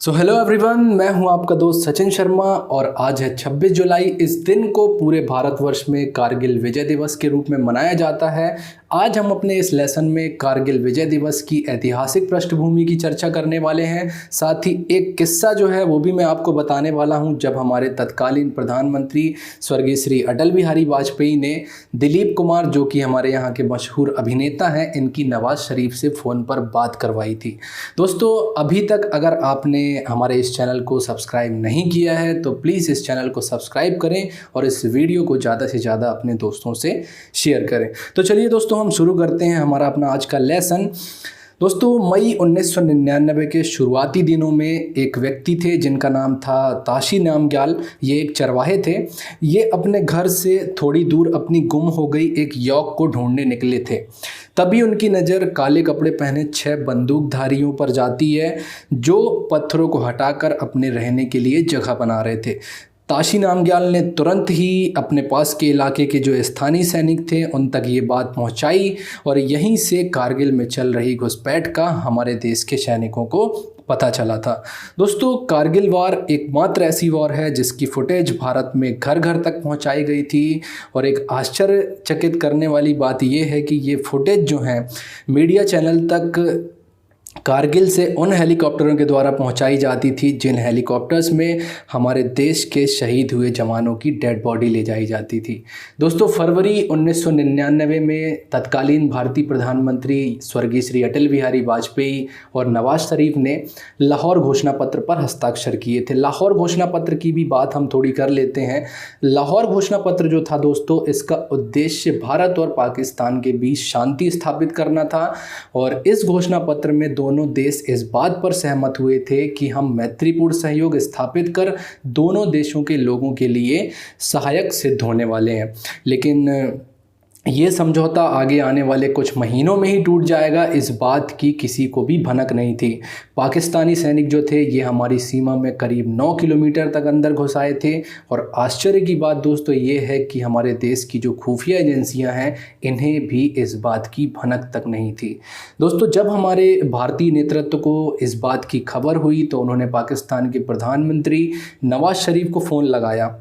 Hello everyone, मैं हूं आपका दोस्त सचिन शर्मा और आज है 26 जुलाई। इस दिन को पूरे भारतवर्ष में कारगिल विजय दिवस के रूप में मनाया जाता है। आज हम अपने इस लेसन में कारगिल विजय दिवस की ऐतिहासिक पृष्ठभूमि की चर्चा करने वाले हैं। साथ ही एक किस्सा जो है वो भी मैं आपको बताने वाला हूं, जब हमारे तत्कालीन प्रधानमंत्री स्वर्गीय श्री अटल बिहारी वाजपेयी ने दिलीप कुमार, जो कि हमारे यहाँ के मशहूर अभिनेता हैं, इनकी नवाज शरीफ से फ़ोन पर बात करवाई थी। दोस्तों, अभी तक अगर आपने हमारे इस चैनल को सब्सक्राइब नहीं किया है तो प्लीज़ इस चैनल को सब्सक्राइब करें और इस वीडियो को ज़्यादा से ज़्यादा अपने दोस्तों से शेयर करें। तो चलिए दोस्तों, हम शुरू करते हैं हमारा अपना आज का लेसन। दोस्तों, मई 1999 के शुरुआती दिनों में एक व्यक्ति थे जिनका नाम था ताशी नामग्याल। ये एक चरवाहे थे। ये अपने घर से थोड़ी दूर अपनी गुम हो गई एक यॉक को ढूंढने निकले थे। तभी उनकी नज़र काले कपड़े पहने 6 बंदूकधारियों पर जाती है, जो पत्थरों को हटाकर अपने रहने के लिए जगह बना रहे थे। ताशी नामग्याल ने तुरंत ही अपने पास के इलाके के जो स्थानीय सैनिक थे उन तक ये बात पहुंचाई और यहीं से कारगिल में चल रही घुसपैठ का हमारे देश के सैनिकों को पता चला था। दोस्तों, कारगिल वार एकमात्र ऐसी वार है जिसकी फुटेज भारत में घर घर तक पहुंचाई गई थी। और एक आश्चर्यचकित करने वाली बात यह है कि ये फुटेज जो है मीडिया चैनल तक कारगिल से उन हेलीकॉप्टरों के द्वारा पहुंचाई जाती थी जिन हेलीकॉप्टर्स में हमारे देश के शहीद हुए जवानों की डेड बॉडी ले जाई जाती थी। दोस्तों, फरवरी 1999 में तत्कालीन भारतीय प्रधानमंत्री स्वर्गीय श्री अटल बिहारी वाजपेयी और नवाज शरीफ ने लाहौर घोषणा पत्र पर हस्ताक्षर किए थे। लाहौर घोषणा पत्र की भी बात हम थोड़ी कर लेते हैं। लाहौर घोषणा पत्र जो था दोस्तों, इसका उद्देश्य भारत और पाकिस्तान के बीच शांति स्थापित करना था। और इस घोषणा पत्र में दोनों देश इस बात पर सहमत हुए थे कि हम मैत्रीपूर्ण सहयोग स्थापित कर दोनों देशों के लोगों के लिए सहायक सिद्ध होने वाले हैं। लेकिन ये समझौता आगे आने वाले कुछ महीनों में ही टूट जाएगा, इस बात की किसी को भी भनक नहीं थी। पाकिस्तानी सैनिक जो थे ये हमारी सीमा में करीब 9 किलोमीटर तक अंदर घुस आए थे। और आश्चर्य की बात दोस्तों ये है कि हमारे देश की जो खुफिया एजेंसियां हैं, इन्हें भी इस बात की भनक तक नहीं थी। दोस्तों, जब हमारे भारतीय नेतृत्व को इस बात की खबर हुई तो उन्होंने पाकिस्तान के प्रधानमंत्री नवाज शरीफ को फ़ोन लगाया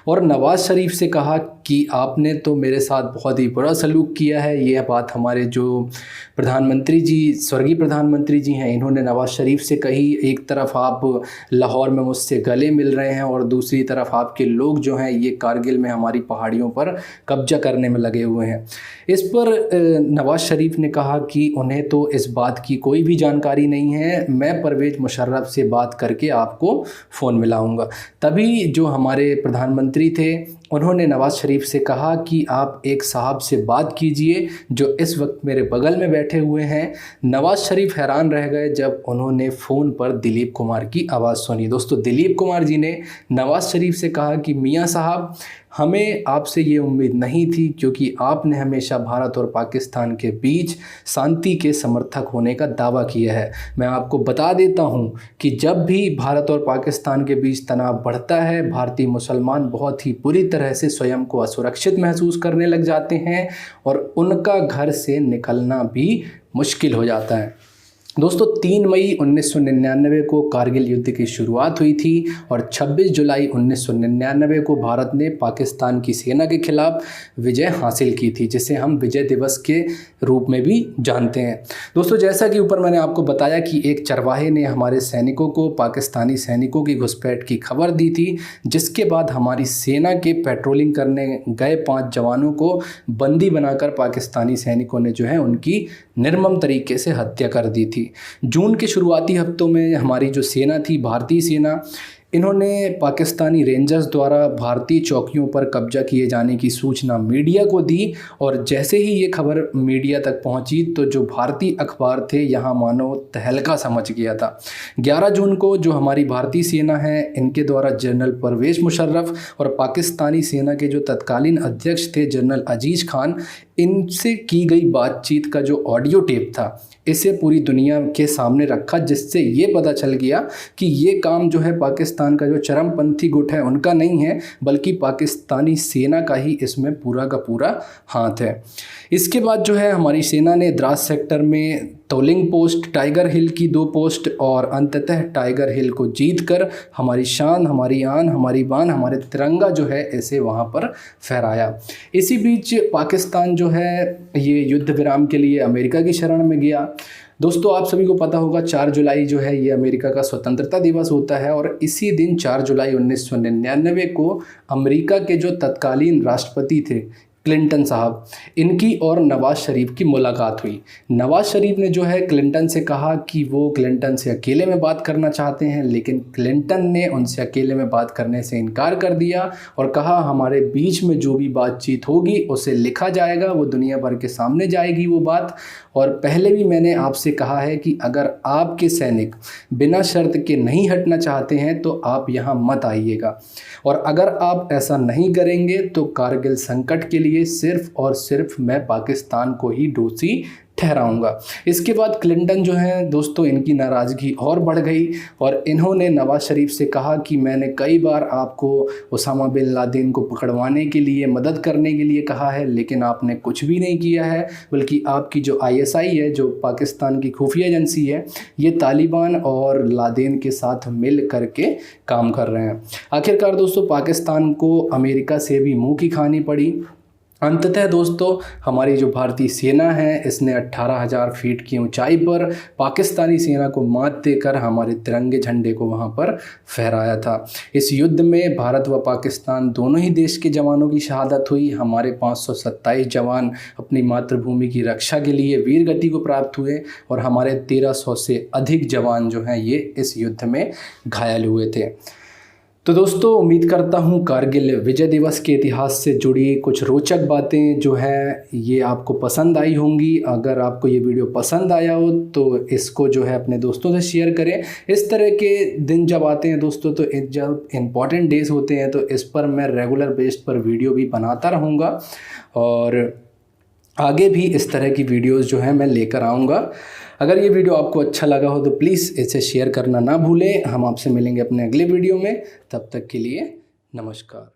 और नवाज शरीफ से कहा कि आपने तो मेरे साथ बहुत ही बुरा सलूक किया है। यह बात हमारे जो प्रधानमंत्री जी, स्वर्गीय प्रधानमंत्री जी हैं, इन्होंने नवाज शरीफ से कही। एक तरफ आप लाहौर में मुझसे गले मिल रहे हैं और दूसरी तरफ आपके लोग जो हैं ये कारगिल में हमारी पहाड़ियों पर कब्जा करने में लगे हुए हैं। इस पर नवाज शरीफ ने कहा कि उन्हें तो इस बात की कोई भी जानकारी नहीं है, मैं परवेज़ मुशर्रफ से बात करके आपको फ़ोन मिलाऊंगा। तभी जो हमारे प्रधानमंत्री थे उन्होंने नवाज शरीफ से कहा कि आप एक साहब से बात कीजिए जो इस वक्त मेरे बगल में बैठे हुए हैं। नवाज शरीफ हैरान रह गए जब उन्होंने फ़ोन पर दिलीप कुमार की आवाज़ सुनी। दोस्तों, दिलीप कुमार जी ने नवाज शरीफ से कहा कि मियां साहब, हमें आपसे ये उम्मीद नहीं थी, क्योंकि आपने हमेशा भारत और पाकिस्तान के बीच शांति के समर्थक होने का दावा किया है। मैं आपको बता देता हूं कि जब भी भारत और पाकिस्तान के बीच तनाव बढ़ता है, भारतीय मुसलमान बहुत ही बुरी तरह से स्वयं को असुरक्षित महसूस करने लग जाते हैं और उनका घर से निकलना भी मुश्किल हो जाता है। दोस्तों, 3 मई 1999 को कारगिल युद्ध की शुरुआत हुई थी और 26 जुलाई 1999 को भारत ने पाकिस्तान की सेना के खिलाफ विजय हासिल की थी, जिसे हम विजय दिवस के रूप में भी जानते हैं। दोस्तों, जैसा कि ऊपर मैंने आपको बताया कि एक चरवाहे ने हमारे सैनिकों को पाकिस्तानी सैनिकों की घुसपैठ की खबर दी थी, जिसके बाद हमारी सेना के पेट्रोलिंग करने गए 5 जवानों को बंदी बनाकर पाकिस्तानी सैनिकों ने जो है उनकी निर्मम तरीके से हत्या कर दी थी। जून के शुरुआती हफ्तों में हमारी जो सेना थी, भारतीय सेना, इन्होंने पाकिस्तानी रेंजर्स द्वारा भारतीय चौकियों पर कब्जा किए जाने की सूचना मीडिया को दी। और जैसे ही ये खबर मीडिया तक पहुंची तो जो भारतीय अखबार थे यहाँ मानो तहलका समझ गया था। 11 जून को जो हमारी भारतीय सेना है, इनके द्वारा जनरल परवेज़ मुशर्रफ और पाकिस्तानी सेना के जो तत्कालीन अध्यक्ष थे जनरल अजीज़ खान, इनसे की गई बातचीत का जो ऑडियो टेप था, इसे पूरी दुनिया के सामने रखा, जिससे ये पता चल गया कि ये काम जो है पाकिस्तान का जो चरमपंथी गुट है उनका नहीं है, बल्कि पाकिस्तानी सेना का ही इसमें पूरा का पूरा हाथ है। इसके बाद जो है हमारी सेना ने द्रास सेक्टर में तोलिंग पोस्ट, टाइगर हिल की 2 पोस्ट और अंततः टाइगर हिल को जीतकर हमारी शान, हमारी आन, हमारी बान, हमारे तिरंगा जो है ऐसे वहाँ पर फहराया। इसी बीच पाकिस्तान जो है ये युद्ध विराम के लिए अमेरिका की शरण में गया। दोस्तों आप सभी को पता होगा 4 जुलाई जो है ये अमेरिका का स्वतंत्रता दिवस होता है और इसी दिन 4 जुलाई 1999 को अमेरिका के जो तत्कालीन राष्ट्रपति थे क्लिंटन साहब, इनकी और नवाज़ शरीफ की मुलाकात हुई। नवाज़ शरीफ ने जो है क्लिंटन से कहा कि वो क्लिंटन से अकेले में बात करना चाहते हैं, लेकिन क्लिंटन ने उनसे अकेले में बात करने से इनकार कर दिया और कहा हमारे बीच में जो भी बातचीत होगी उसे लिखा जाएगा, वो दुनिया भर के सामने जाएगी वो बात। और पहले भी मैंने आपसे कहा है कि अगर आपके सैनिक बिना शर्त के नहीं हटना चाहते हैं तो आप यहाँ मत आइएगा, और अगर आप ऐसा नहीं करेंगे तो कारगिल संकट के लिए सिर्फ और सिर्फ मैं पाकिस्तान को ही दोषी ठहराऊंगा। इसके बाद क्लिंटन जो है दोस्तों इनकी नाराज़गी और बढ़ गई और इन्होंने नवाज़ शरीफ से कहा कि मैंने कई बार आपको ओसामा बिन लादेन को पकड़वाने के लिए, मदद करने के लिए कहा है, लेकिन आपने कुछ भी नहीं किया है, बल्कि आपकी जो ISI है, जो पाकिस्तान की खुफिया एजेंसी है, ये तालिबान और लादेन के साथ मिल करके काम कर रहे हैं। आखिरकार दोस्तों पाकिस्तान को अमेरिका से भी मुँह की खानी पड़ी। अंततः दोस्तों हमारी जो भारतीय सेना है इसने 18,000 फीट की ऊंचाई पर पाकिस्तानी सेना को मात देकर हमारे तिरंगे झंडे को वहां पर फहराया था। इस युद्ध में भारत व पाकिस्तान दोनों ही देश के जवानों की शहादत हुई। हमारे 527 जवान अपनी मातृभूमि की रक्षा के लिए वीर गति को प्राप्त हुए और हमारे 1300 से अधिक जवान जो हैं ये इस युद्ध में घायल हुए थे। तो दोस्तों उम्मीद करता हूँ कारगिल विजय दिवस के इतिहास से जुड़ी कुछ रोचक बातें जो है ये आपको पसंद आई होंगी। अगर आपको ये वीडियो पसंद आया हो तो इसको जो है अपने दोस्तों से शेयर करें। इस तरह के दिन जब आते हैं दोस्तों, तो जब इम्पॉर्टेंट डेज़ होते हैं तो इस पर मैं रेगुलर बेस्ड पर वीडियो भी बनाता रहूँगा और आगे भी इस तरह की वीडियोज़ जो है मैं लेकर आऊँगा। अगर ये वीडियो आपको अच्छा लगा हो तो प्लीज़ इसे शेयर करना ना भूलें। हम आपसे मिलेंगे अपने अगले वीडियो में, तब तक के लिए नमस्कार।